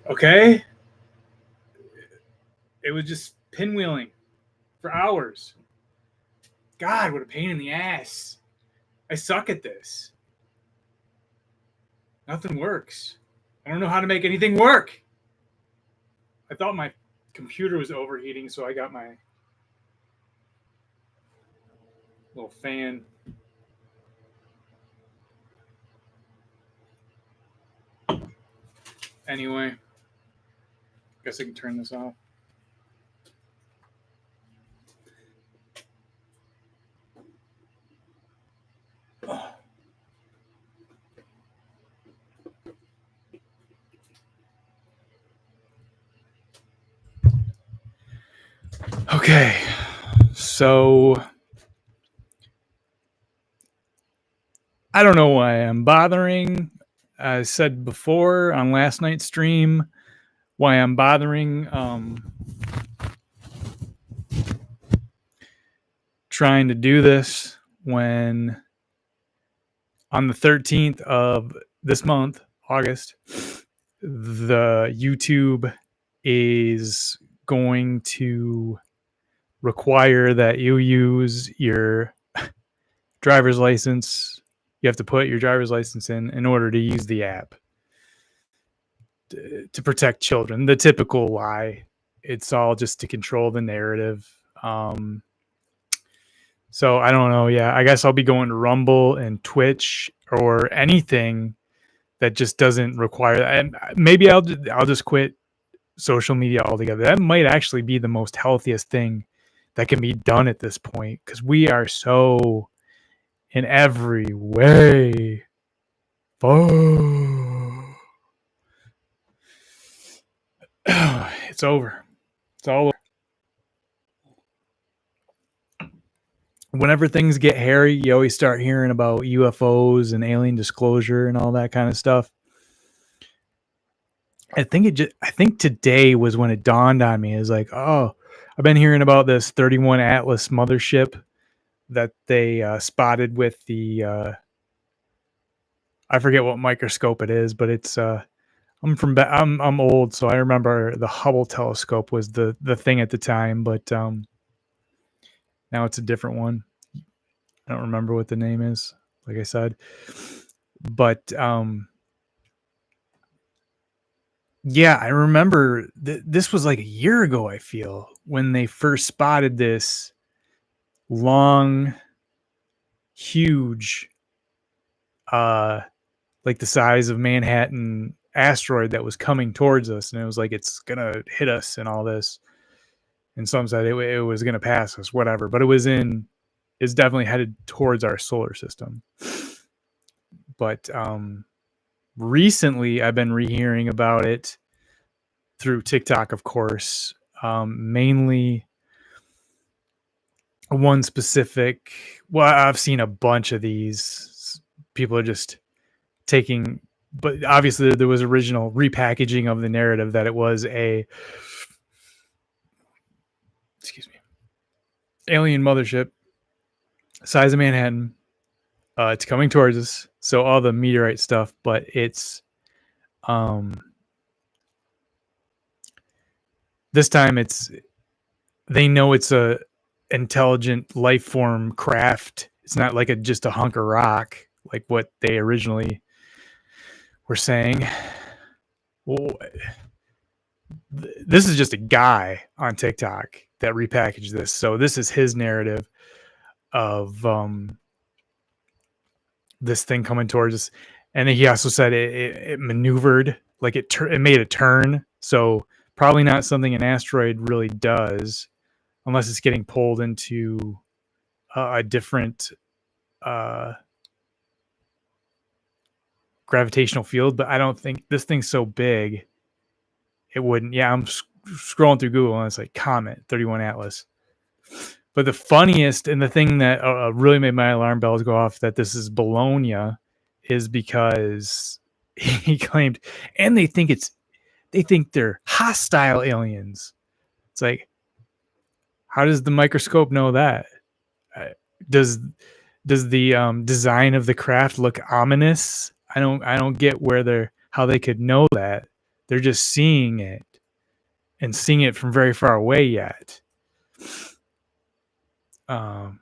Okay? It was just pinwheeling for hours. God, what a pain in the ass. I suck at this. Nothing works. I don't know how to make anything work. I thought my computer was overheating, so I got my little fan. Anyway, guess I can turn this off. Okay, so I don't know why I'm bothering. I said before on last night's stream why I'm bothering trying to do this when on the 13th of this month, August, the YouTube is going to require that you use your driver's license. You have to put your driver's license in order to use the app to protect children. The typical lie. It's all just to control the narrative. So I don't know. Yeah, I guess I'll be going to Rumble and Twitch or anything that just doesn't require that. And maybe I'll just quit social media altogether. That might actually be the most healthiest thing that can be done at this point, because we are so in every way. Oh. It's over. It's all over. Whenever things get hairy, you always start hearing about UFOs and alien disclosure and all that kind of stuff. I think today was when it dawned on me. It's like, oh, I've been hearing about this 31 Atlas mothership that they spotted with the I forget what microscope it is, but it's I'm old, so I remember the Hubble telescope was the thing at the time, but now it's a different one. I don't remember what the name is, like I said. But yeah, I remember this was like a year ago, I feel, when they first spotted this long, huge, like the size of Manhattan asteroid that was coming towards us. And it was like, it's going to hit us and all this. And some said it was going to pass us, whatever. But it's definitely headed towards our solar system. But recently, I've been rehearing about it through TikTok, of course, mainly one specific. Well, I've seen a bunch of these. People are just taking, but obviously there was original repackaging of the narrative that it was a, alien mothership, size of Manhattan. It's coming towards us. So all the meteorite stuff, but it's, this time they know it's a intelligent life form craft. It's not like just a hunk of rock, like what they originally were saying. Well, this is just a guy on TikTok that repackaged this. So this is his narrative of this thing coming towards us. And then he also said it maneuvered, like it made a turn. So probably not something an asteroid really does, unless it's getting pulled into a different gravitational field. But I don't think this thing's so big it wouldn't. Yeah, I'm scrolling through Google and it's like Comet 31 Atlas. But the funniest and the thing that really made my alarm bells go off that this is Bologna is because he claimed, and they think they're hostile aliens. It's like, how does the microscope know that? Does the design of the craft look ominous? I don't get where they're how they could know that. They're just seeing it and seeing it from very far away yet. Um,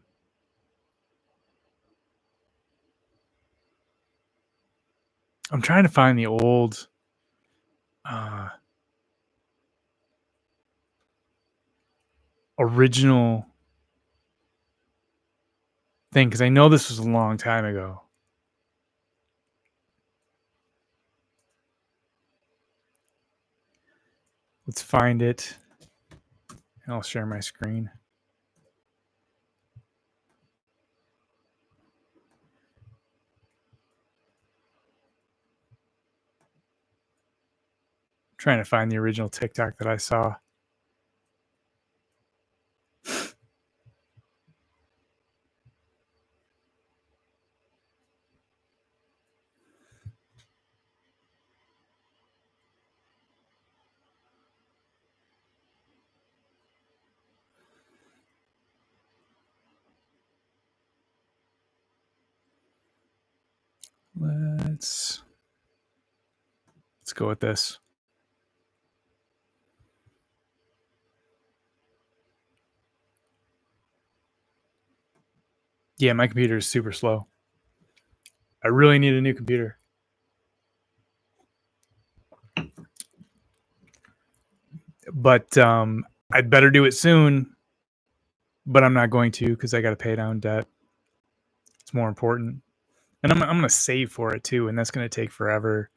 I'm trying to find the old uh, original thing because I know this was a long time ago. Let's find it. And I'll share my screen. I'm trying to find the original TikTok that I saw. Let's go with this. Yeah, my computer is super slow. I really need a new computer. But I'd better do it soon. But I'm not going to because I got to pay down debt. It's more important. And I'm going to save for it too. And that's going to take forever.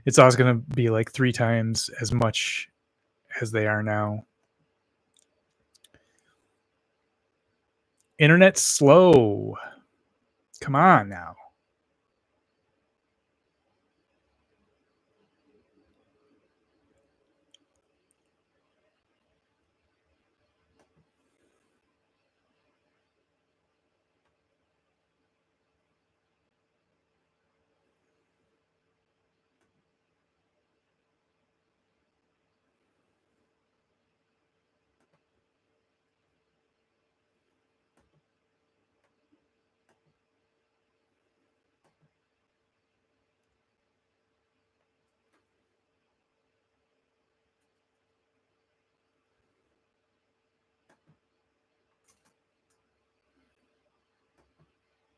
It's also going to be like 3 times as much as they are now. Internet's slow. Come on now.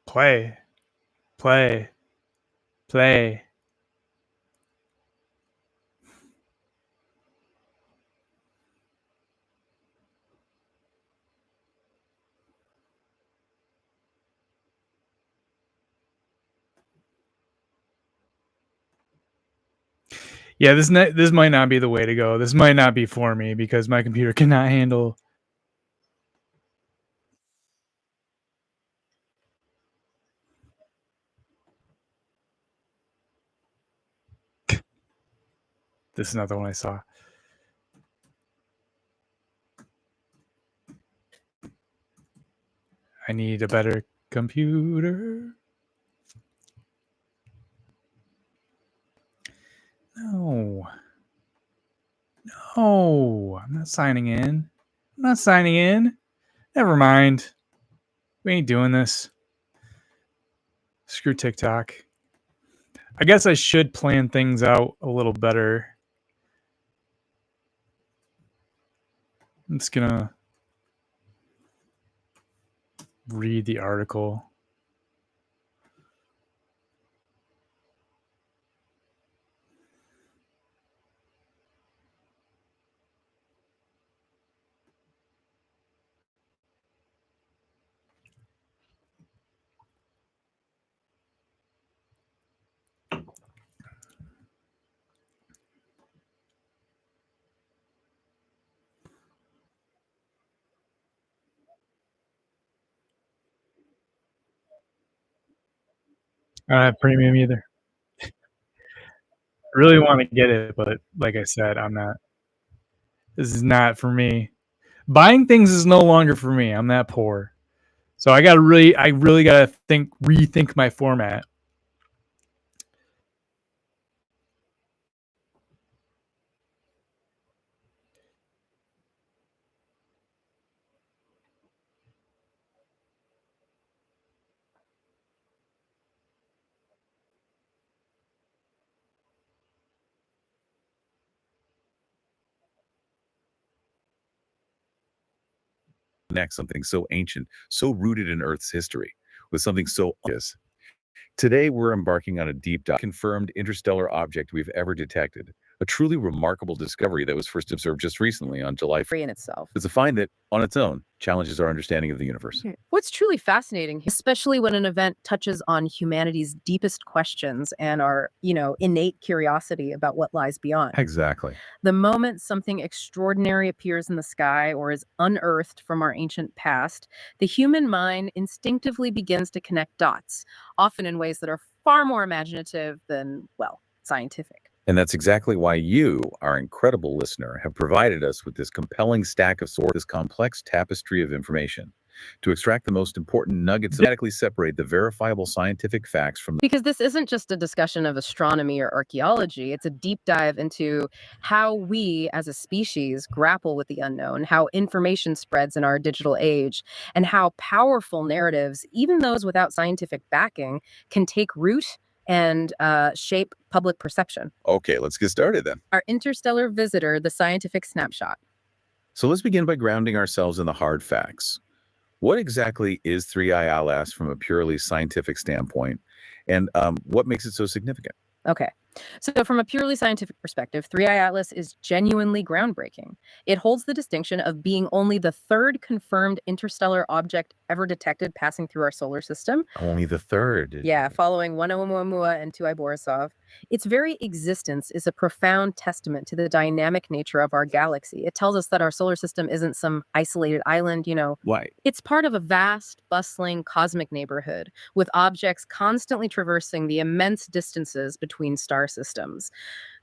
Play. Play. Play. Yeah, this might not be the way to go. This might not be for me because my computer cannot handle. This is not the one I saw. I need a better computer. No. No, I'm not signing in. I'm not signing in. Never mind. We ain't doing this. Screw TikTok. I guess I should plan things out a little better. I'm just gonna read the article. I don't have premium either. I really want to get it, but like I said, I'm not. This is not for me. Buying things is no longer for me. I'm that poor. So I really gotta rethink my format. connect something so ancient, so rooted in Earth's history, with something so obvious. Today, we're embarking on a deep dive confirmed interstellar object we've ever detected, a truly remarkable discovery that was first observed just recently on July 1st. In itself. It's a find that, on its own, challenges our understanding of the universe. What's truly fascinating, especially when an event touches on humanity's deepest questions and our, innate curiosity about what lies beyond. Exactly. The moment something extraordinary appears in the sky or is unearthed from our ancient past, the human mind instinctively begins to connect dots, often in ways that are far more imaginative than, scientific. And that's exactly why you, our incredible listener, have provided us with this compelling stack of sources, this complex tapestry of information, to extract the most important nuggets, automatically separate the verifiable scientific facts from Because this isn't just a discussion of astronomy or archaeology, it's a deep dive into how we as a species grapple with the unknown, how information spreads in our digital age, and how powerful narratives, even those without scientific backing, can take root and shape public perception. Okay, let's get started then. Our interstellar visitor, the scientific snapshot. So let's begin by grounding ourselves in the hard facts. What exactly is 3I Atlas from a purely scientific standpoint, and what makes it so significant? Okay. So, from a purely scientific perspective, 3I Atlas is genuinely groundbreaking. It holds the distinction of being only the third confirmed interstellar object ever detected passing through our solar system. Only the third. Yeah, following 1 Oumuamua and 2I Borisov. Its very existence is a profound testament to the dynamic nature of our galaxy. It tells us that our solar system isn't some isolated island, Why? It's part of a vast, bustling cosmic neighborhood with objects constantly traversing the immense distances between star systems.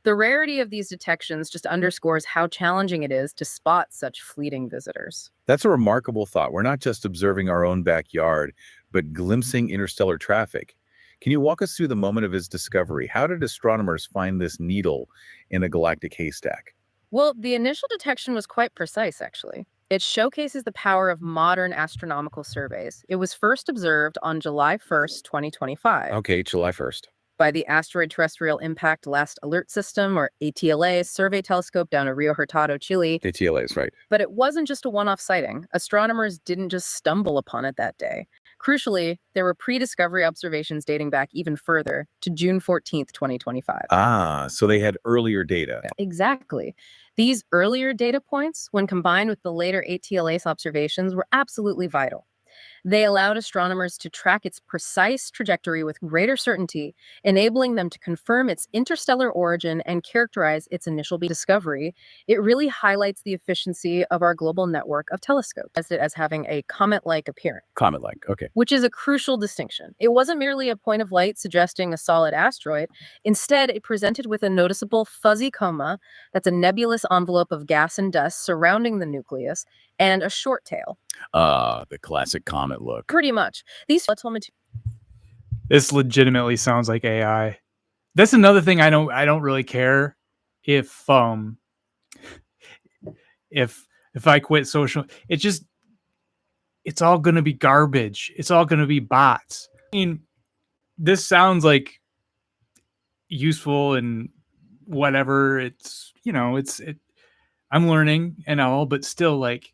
The rarity of these detections just underscores how challenging it is to spot such fleeting visitors. That's a remarkable thought. We're not just observing our own backyard, but glimpsing interstellar traffic. Can you walk us through the moment of its discovery? How did astronomers find this needle in a galactic haystack? Well, the initial detection was quite precise, actually. It showcases the power of modern astronomical surveys. It was first observed on July 1st, 2025. Okay, July 1st. By the Asteroid Terrestrial Impact Last Alert System, or ATLA, survey telescope down in Rio Hurtado, Chile. ATLAs, right. But it wasn't just a one-off sighting. Astronomers didn't just stumble upon it that day. Crucially, there were pre-discovery observations dating back even further to June 14th, 2025. Ah, so they had earlier data. Exactly. These earlier data points, when combined with the later ATLA's observations, were absolutely vital. They allowed astronomers to track its precise trajectory with greater certainty, enabling them to confirm its interstellar origin and characterize its initial discovery. It really highlights the efficiency of our global network of telescopes, as having a comet-like appearance. Comet-like, okay. Which is a crucial distinction. It wasn't merely a point of light suggesting a solid asteroid. Instead, it presented with a noticeable fuzzy coma, that's a nebulous envelope of gas and dust surrounding the nucleus, and a short tail. The classic comet look. Pretty much. These told me to. This legitimately sounds like AI. That's another thing I don't really care if I quit social. It's all gonna be garbage. It's all gonna be bots. I mean, this sounds like useful and whatever. It's I'm learning and all, but still, like,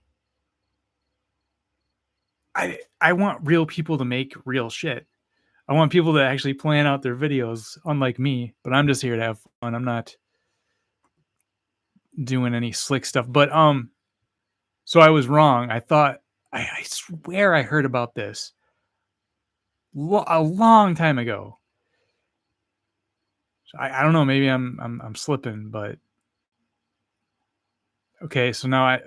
I want real people to make real shit. I want people to actually plan out their videos, unlike me. But I'm just here to have fun. I'm not doing any slick stuff. But so I was wrong. I thought I swear I heard about this a long time ago. So I don't know. Maybe I'm slipping, but okay. So now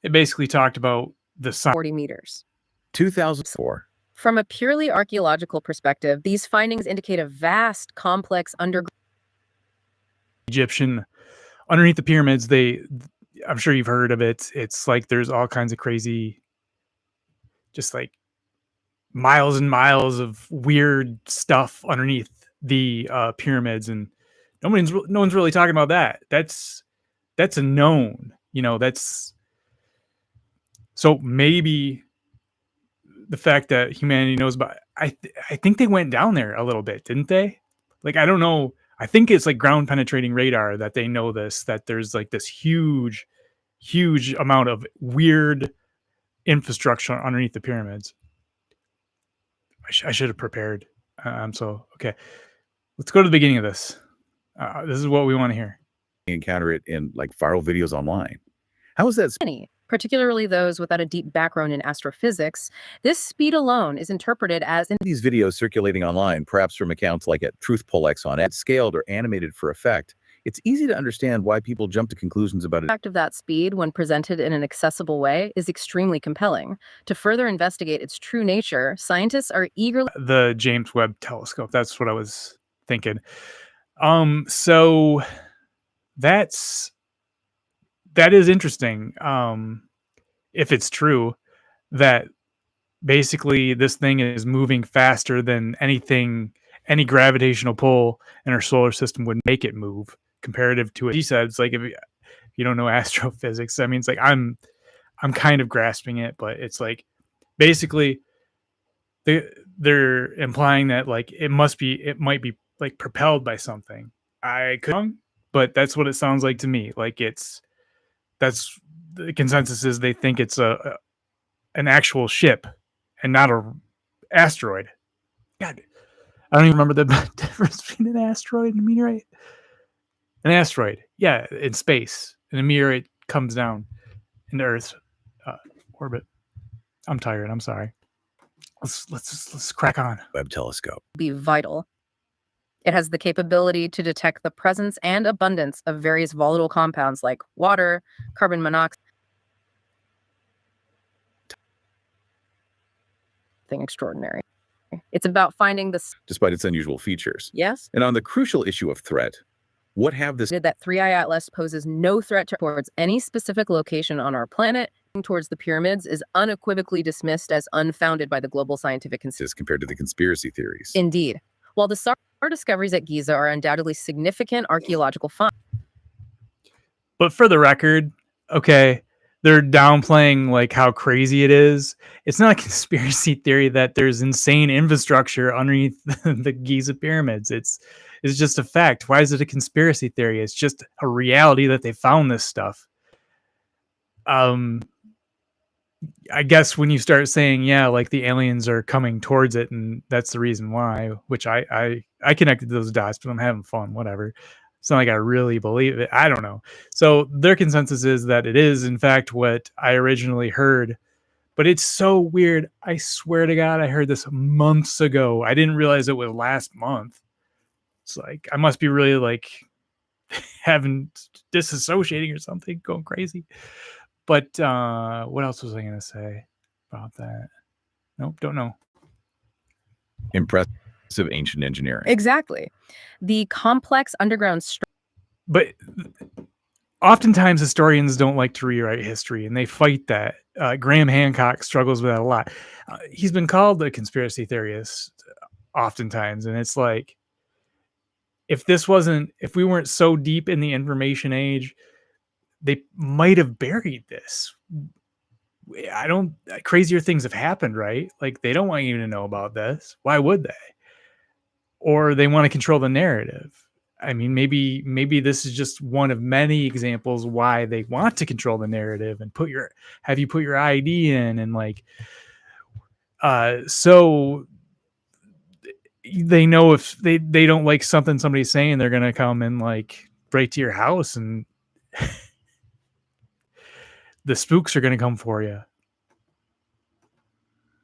it basically talked about the 40 meters. 2004. From a purely archaeological perspective, these findings indicate a vast, complex underground Egyptian underneath the pyramids. I'm sure you've heard of it. It's like there's all kinds of crazy, just like miles and miles of weird stuff underneath the pyramids, and no one's really talking about that. That's a known. That's so maybe the fact that humanity knows about. I think they went down there a little bit, didn't they? Like, I don't know. I think it's like ground penetrating radar that they know this, that there's like this huge amount of weird infrastructure underneath the pyramids. I should have prepared. Okay. Let's go to the beginning of this. This is what we want to hear. Encounter it in like viral videos online. How is that? Many, particularly those without a deep background in astrophysics, this speed alone is interpreted as These videos circulating online, perhaps from accounts like at TruthPollex on scaled or animated for effect, it's easy to understand why people jump to conclusions about it. The fact of that speed, when presented in an accessible way, is extremely compelling. To further investigate its true nature, scientists are eagerly The James Webb Telescope. That's what I was thinking. So that is interesting. If it's true that basically this thing is moving faster than any gravitational pull in our solar system would make it move comparative to it. He said it's like if you don't know astrophysics, I mean it's like I'm kind of grasping it, but it's like basically they're implying that like it might be like propelled by something. I could be wrong, but that's what it sounds like to me. Like that's the consensus is they think it's an actual ship and not a asteroid. God, I don't even remember the difference between an asteroid and a meteorite. An asteroid, yeah, in space, and a meteorite comes down into Earth's orbit. I'm tired. I'm sorry. Let's crack on. Webb telescope. be vital. It has the capability to detect the presence and abundance of various volatile compounds like water, carbon monoxide. Thing extraordinary. It's about finding the Despite its unusual features. yes. And on the crucial issue of threat, what have this That 3i Atlas poses no threat towards any specific location on our planet. Towards the pyramids is unequivocally dismissed as unfounded by the global scientific consensus. compared to the conspiracy theories? Indeed, while the SAR discoveries at Giza are undoubtedly significant archaeological finds. But for the record, okay, they're downplaying like how crazy it is. It's not a conspiracy theory that there's insane infrastructure underneath the Giza pyramids. It's just a fact. Why is it a conspiracy theory? It's just a reality that they found this stuff. I guess when you start saying, yeah, like the aliens are coming towards it and that's the reason why, which I connected those dots, but I'm having fun, whatever. It's not like I really believe it. I don't know. So their consensus is that it is, in fact, what I originally heard. But it's so weird. I swear to God, I heard this months ago. I didn't realize it was last month. It's like, I must be really like having disassociating or something, going crazy. But what else was I going to say about that? Nope, don't know. Impressive ancient engineering. Exactly. The complex underground But oftentimes historians don't like to rewrite history, and they fight that. Graham Hancock struggles with that a lot. He's been called a conspiracy theorist oftentimes, and it's like, if we weren't so deep in the information age, they might have buried this. Crazier things have happened, right? Like they don't want you to know about this. Why would they? Or they want to control the narrative. I mean, maybe this is just one of many examples why they want to control the narrative and have you put your ID in and like, so they know if they don't like something somebody's saying, they're gonna come and like right to your house and the spooks are gonna come for you.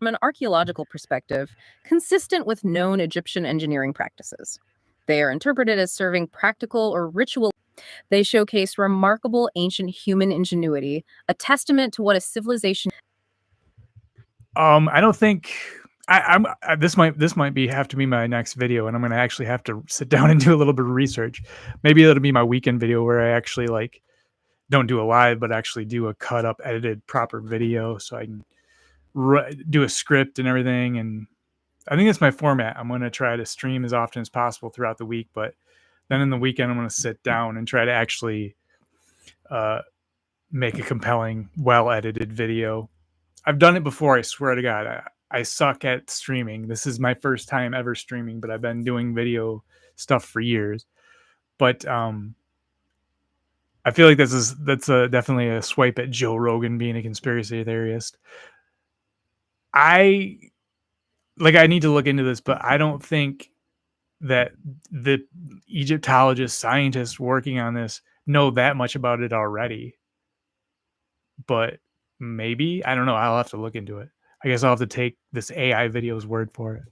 from an archaeological perspective, consistent with known Egyptian engineering practices. They are interpreted as serving practical or ritual. They showcase remarkable ancient human ingenuity, a testament to what a civilization. I don't think this might have to be my next video, and I'm gonna actually have to sit down and do a little bit of research. Maybe it'll be my weekend video where I actually like don't do a live, but actually do a cut up, edited, proper video, so I can do a script and everything. And I think that's my format. I'm going to try to stream as often as possible throughout the week, but then in the weekend, I'm going to sit down and try to actually make a compelling, well-edited video. I've done it before. I swear to God, I suck at streaming. This is my first time ever streaming, but I've been doing video stuff for years. But I feel like that's definitely a swipe at Joe Rogan being a conspiracy theorist. I need to look into this, but I don't think that the Egyptologists, scientists working on this know that much about it already. But maybe, I don't know. I'll have to look into it. I guess I'll have to take this AI video's word for it.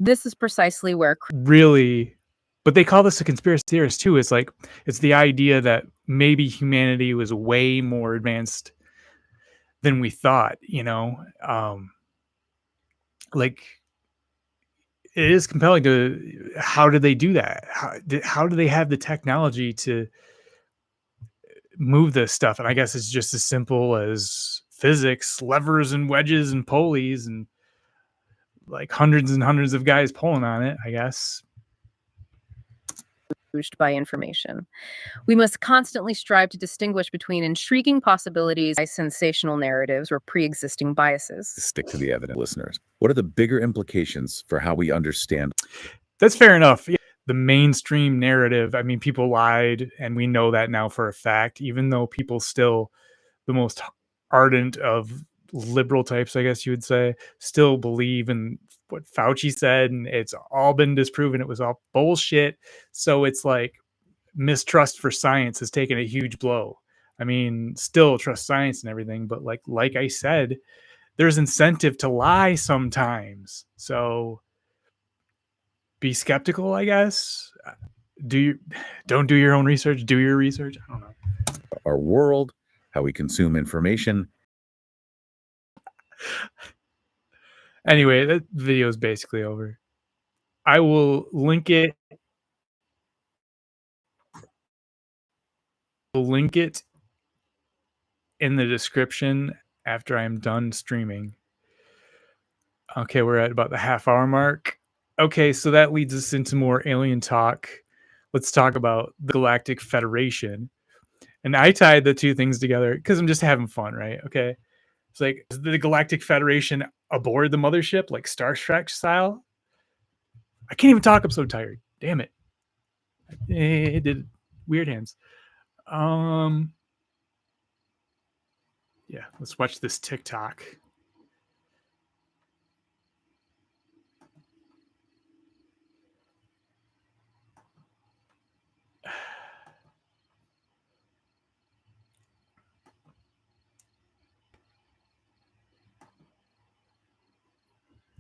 This is precisely where Really, but they call this a conspiracy theorist too. It's like, it's the idea that maybe humanity was way more advanced than we thought, like, it is compelling to, how did they do that? How do they have the technology to move this stuff? And I guess it's just as simple as physics, levers and wedges and pulleys, and like hundreds and hundreds of guys pulling on it, I guess. by information. We must constantly strive to distinguish between intriguing possibilities by sensational narratives or pre-existing biases. Stick to the evidence, listeners. What are the bigger implications for how we understand? That's fair enough. Yeah. The mainstream narrative, I mean, people lied, and we know that now for a fact, even though people still, the most ardent of liberal types, I guess you would say, still believe in what Fauci said, and it's all been disproven. It was all bullshit. So it's like, mistrust for science has taken a huge blow. I mean, still trust science and everything, but like I said, there's incentive to lie sometimes. So be skeptical, I guess. Don't do your own research. Do your research. I don't know. Our world, how we consume information. Anyway, that video is basically over. I will link it. In the description after I'm done streaming. Okay, we're at about the half-hour mark. Okay, so that leads us into more alien talk. Let's talk about the Galactic Federation. And I tied the two things together because I'm just having fun, right? Okay. It's like, is the Galactic Federation aboard the Mothership, like Star Trek style? I can't even talk. I'm so tired. Damn it. It did weird hands. Yeah, let's watch this TikTok.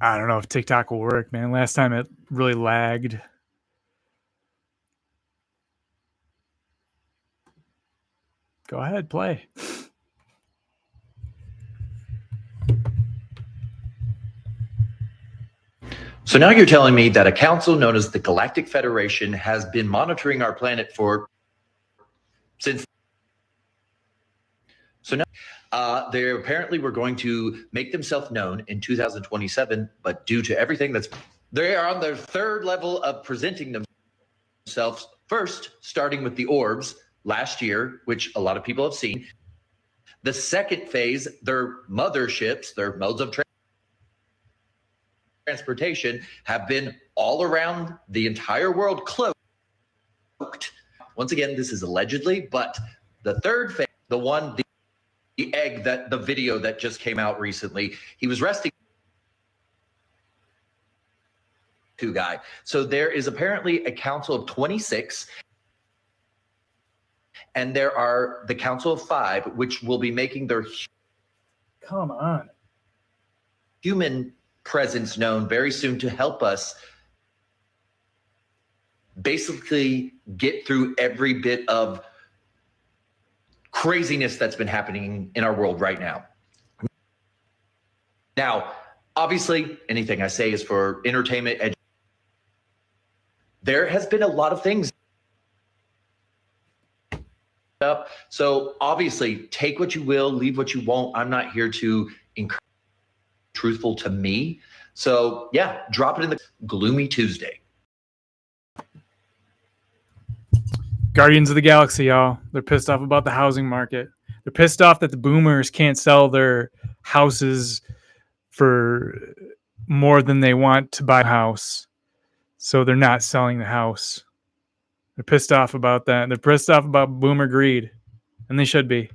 I don't know if TikTok will work, man. Last time it really lagged. Go ahead, play. So now you're telling me that a council known as the Galactic Federation has been monitoring our planet since. So now they apparently were going to make themselves known in 2027, but due to everything they are on their third level of presenting themselves, first starting with the orbs last year, which a lot of people have seen. The second phase, their motherships, their modes of transportation, have been all around the entire world cloaked. Once again, this is allegedly, but the third phase, the egg, that the video that just came out recently, he was resting guy. So there is apparently a council of 26, and there are the council of 5, which will be making their human presence known very soon to help us basically get through every bit of craziness that's been happening in our world right now. Now, obviously, anything I say is for entertainment. There has been a lot of things up. So obviously, take what you will, leave what you won't. I'm not here to encourage truthful to me. So yeah, drop it in the gloomy Tuesday. Guardians of the Galaxy, y'all. They're pissed off about the housing market. They're pissed off that the boomers can't sell their houses for more than they want to buy a house. So they're not selling the house. They're pissed off about that. They're pissed off about boomer greed. And they should be.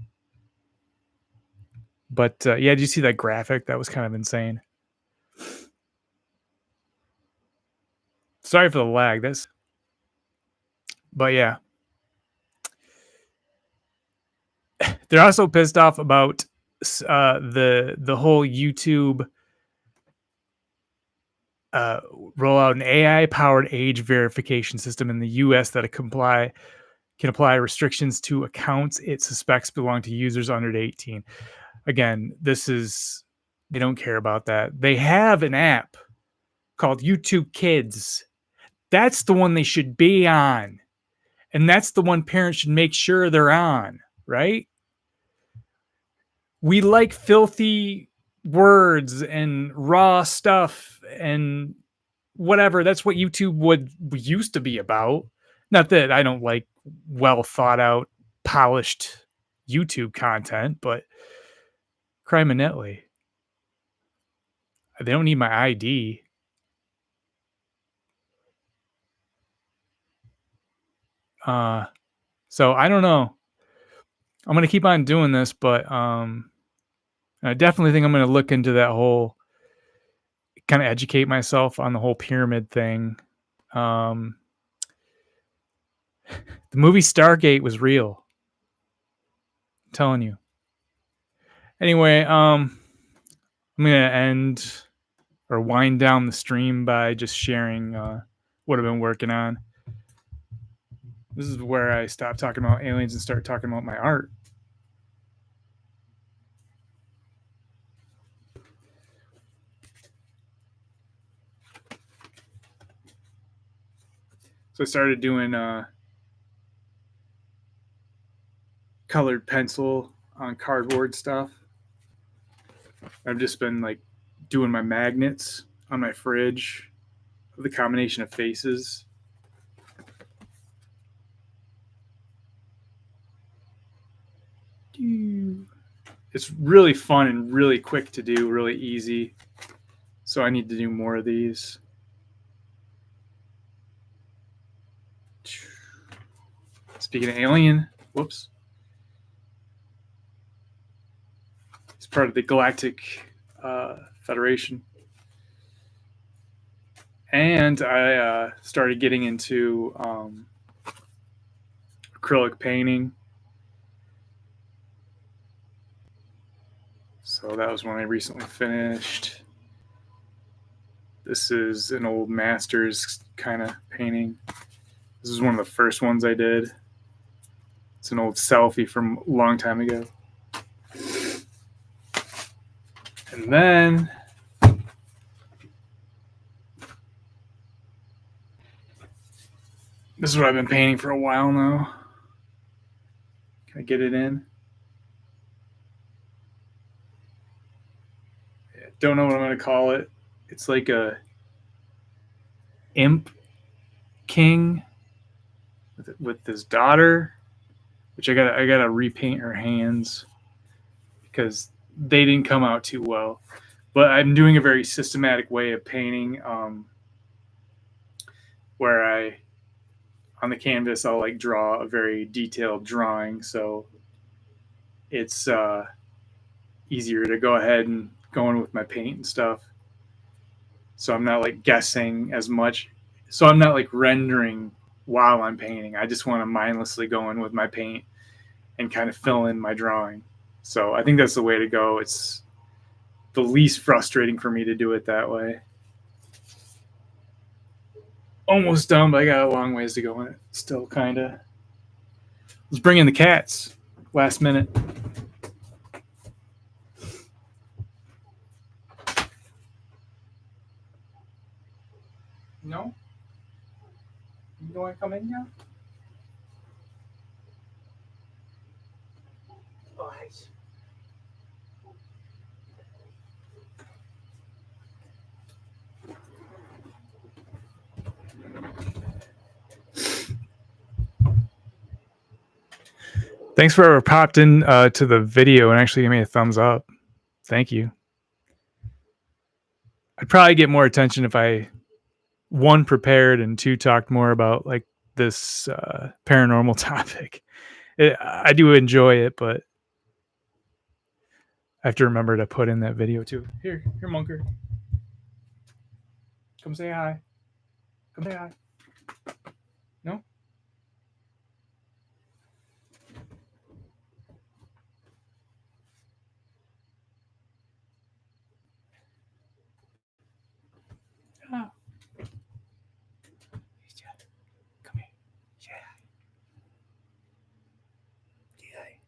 But yeah, did you see that graphic? That was kind of insane. Sorry for the lag. But yeah, they're also pissed off about the whole YouTube roll out an AI-powered age verification system in the U.S. that can apply restrictions to accounts it suspects belong to users under 18. Again, they don't care about that. They have an app called YouTube Kids. That's the one they should be on. And that's the one parents should make sure they're on, right? We like filthy words and raw stuff and whatever. That's what YouTube used to be about. Not that I don't like well thought out, polished YouTube content, but criminally, they don't need my ID. So I don't know. I'm gonna keep on doing this, but I definitely think I'm gonna look into that whole, kind of educate myself on the whole pyramid thing. The movie Stargate was real. I'm telling you. Anyway, I'm gonna end or wind down the stream by just sharing what I've been working on. This is where I stop talking about aliens and start talking about my art. So I started doing colored pencil on cardboard stuff. I've just been like doing my magnets on my fridge, the combination of faces. It's really fun and really quick to do, really easy. So I need to do more of these. Speaking of alien, whoops. It's part of the Galactic Federation. And I started getting into acrylic painting. So that was one I recently finished. This is an old master's kind of painting. This is one of the first ones I did. It's an old selfie from a long time ago. And then this is what I've been painting for a while now. Can I get it in? Don't know what I'm going to call it. It's like a imp king with his daughter, which I gotta repaint her hands because they didn't come out too well. But I'm doing a very systematic way of painting, where on the canvas I'll like draw a very detailed drawing, so it's easier to go ahead and go in with my paint and stuff. So I'm not like guessing as much. So I'm not like rendering while I'm painting. I just want to mindlessly go in with my paint and kind of fill in my drawing. So I think that's the way to go. It's the least frustrating for me to do it that way. Almost done, but I got a long ways to go in it. Still kind of. Let's bring in the cats. Last minute. No? You don't want to come in now? Oh, nice. Thanks for whoever popped in to the video and actually gave me a thumbs up. Thank you. I'd probably get more attention if I, one, prepared, and two, talked more about like this paranormal topic. I do enjoy it, but I have to remember to put in that video too. Here, Munker. Come say hi. Come say hi. No? Oh. Come here. Say hi. Say hi.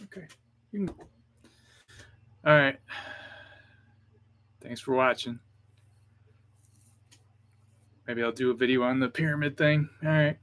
Okay. All right. Thanks for watching. Maybe I'll do a video on the pyramid thing. All right.